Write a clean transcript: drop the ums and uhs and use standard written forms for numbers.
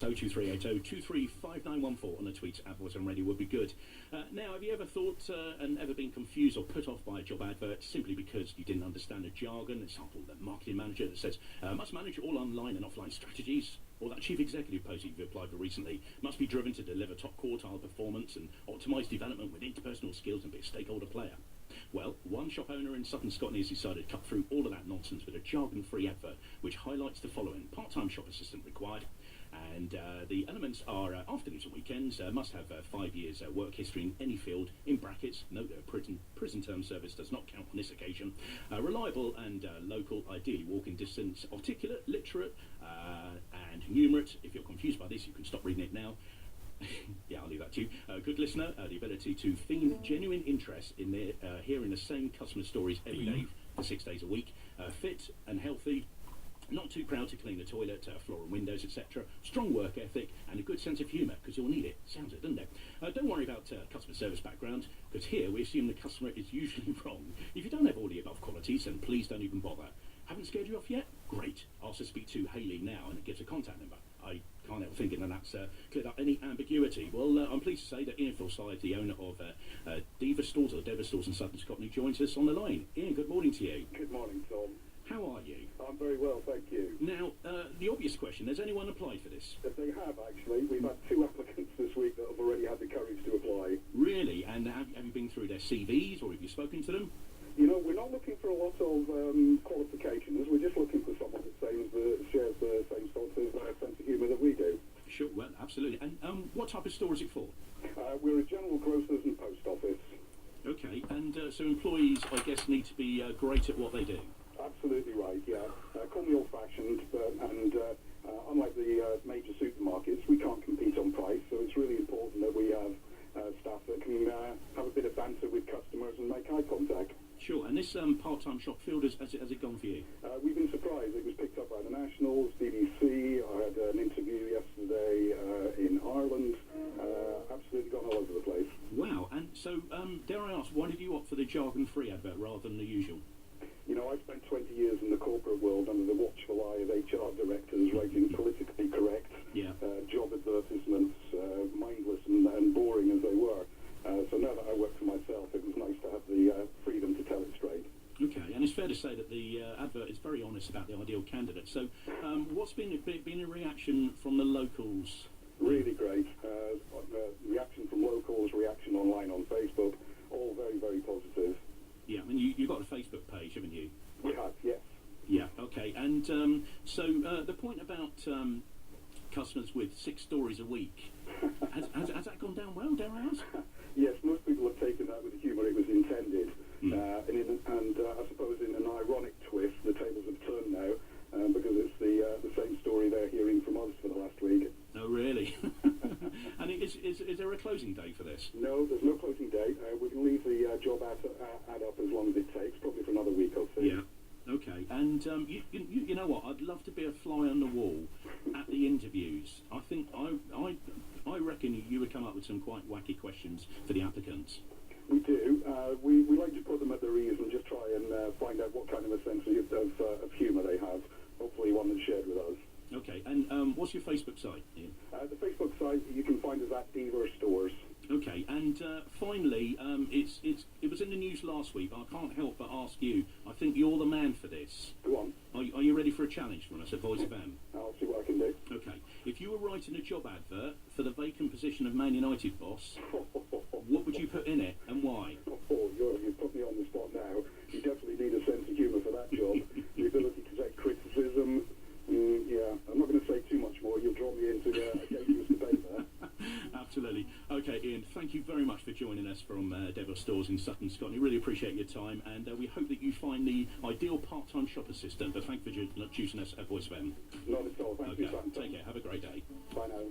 02380 235914 on the tweets at Voice on Radio would be good. Now, have you ever thought and ever been confused or put off by a job advert simply because you didn't understand the jargon? Example, the marketing manager that says, must manage all online and offline strategies, or that chief executive post you've applied for recently must be driven to deliver top quartile performance and optimise development with interpersonal skills and be a stakeholder player. Well, one shop owner in southern Scotland has decided to cut through all of that nonsense with a jargon-free advert which highlights the following: part-time shop assistant required, and the elements are afternoons and weekends, must have 5 years work history in any field, in brackets, note that prison term service does not count on this occasion, reliable and local, ideally walking distance, articulate, literate and numerate. If you're confused by this, you can stop reading it now. Yeah, I'll leave that to you. Good listener, the ability to feign genuine interest in their hearing the same customer stories every day for 6 days a week, fit and healthy, not too proud to clean the toilet, floor and windows, etc. Strong work ethic and a good sense of humour, because you'll need it. Sounds it, doesn't it? Don't worry about customer service background, because here we assume the customer is usually wrong. If you don't have all the above qualities, then please don't even bother. Haven't scared you off yet? Great. I'll also speak to Hayley now, and it gives a contact number. I can't help thinking that that's cleared up any ambiguity. Well, I'm pleased to say that Ian Forsyth, the owner of Diva Stores or Deva Stores in southern Scotland, joins us on the line. Ian, good morning to you. Good morning, Tom. How are you? I'm very well, thank you. Now, the obvious question, has anyone applied for this? If they have, actually. We've had 2 applicants this week that have already had the courage to apply. Really? And have you been through their CVs, or have you spoken to them? You know, we're not looking for a lot of qualifications. We're just looking for someone that shares the same sort of sense of humour that we do. Sure, well, absolutely. And what type of store is it for? We're a general grocers and post office. Okay, and so employees, I guess, need to be great at what they do. Absolutely right, yeah. Call me old-fashioned, and unlike the major supermarkets, we can't compete on price, so it's really important that we have staff that can have a bit of banter with customers and make eye contact. Sure, and this part-time shop field, has it gone for you? We've been surprised. It was picked up by the Nationals, BBC. I had an interview yesterday in Ireland. Absolutely gone all over the place. Wow, and so, dare I ask, why did you opt for the jargon-free advert rather than the usual? You know, I spent 20 years in the corporate world under the watchful eye of HR directors writing politically correct job advertisements, mindless and boring as they were. So now that I work for myself, it was nice to have the freedom to tell it straight. Okay, and it's fair to say that the advert is very honest about the ideal candidate. So what's been a reaction from the locals? Really great. Reaction from locals, reaction online on Facebook, all very, very positive. Yeah, I mean, you've got a Facebook page, haven't you? We have, yes. Yeah, okay. And so the point about customers with 6 stories a week, has that gone down well, dare I ask? Yes, most people have taken that with the humour it was intended. And I suppose in an ironic twist, the tables have turned now, because it's the same story they're hearing from us for the last week. Oh, really? And is there a closing date for this? No, there's no closing date. We can leave the job ad up as long as it takes, probably for another week or 2. Yeah. Okay, and you know what? I'd love to be a fly on the wall at the interviews. I think I reckon you would come up with some quite wacky questions for the applicants. We do. We like to put them at their ease and just try and find out what kind of a sense of humour they have. Hopefully one that's shared with us. Okay, and what's your Facebook site, Ian? The Facebook site, you can find us at Diva Stores. Okay, and finally, it was in the news last week, but I can't help but ask you, I think you're the man for this. Go on. Are you ready for a challenge from us at Voice of M? I'll see what I can do. Okay, if you were writing a job advert for the vacant position of Man United boss, what would you put in it and why? You put me on the spot now. You definitely need a sense of humour for that job. The ability to take criticism. Yeah, I'm not going to say too much more. You'll draw me into a dangerous debate there. Absolutely. Okay, Ian, thank you very much for joining us from Deva Stores in Sutton, Scotland. We really appreciate your time, and we hope that you find the ideal part-time shop assistant. But thank you for choosing us at Voice of M. Not at all. Thank you, Sam. Take care. Have a great day. Bye now.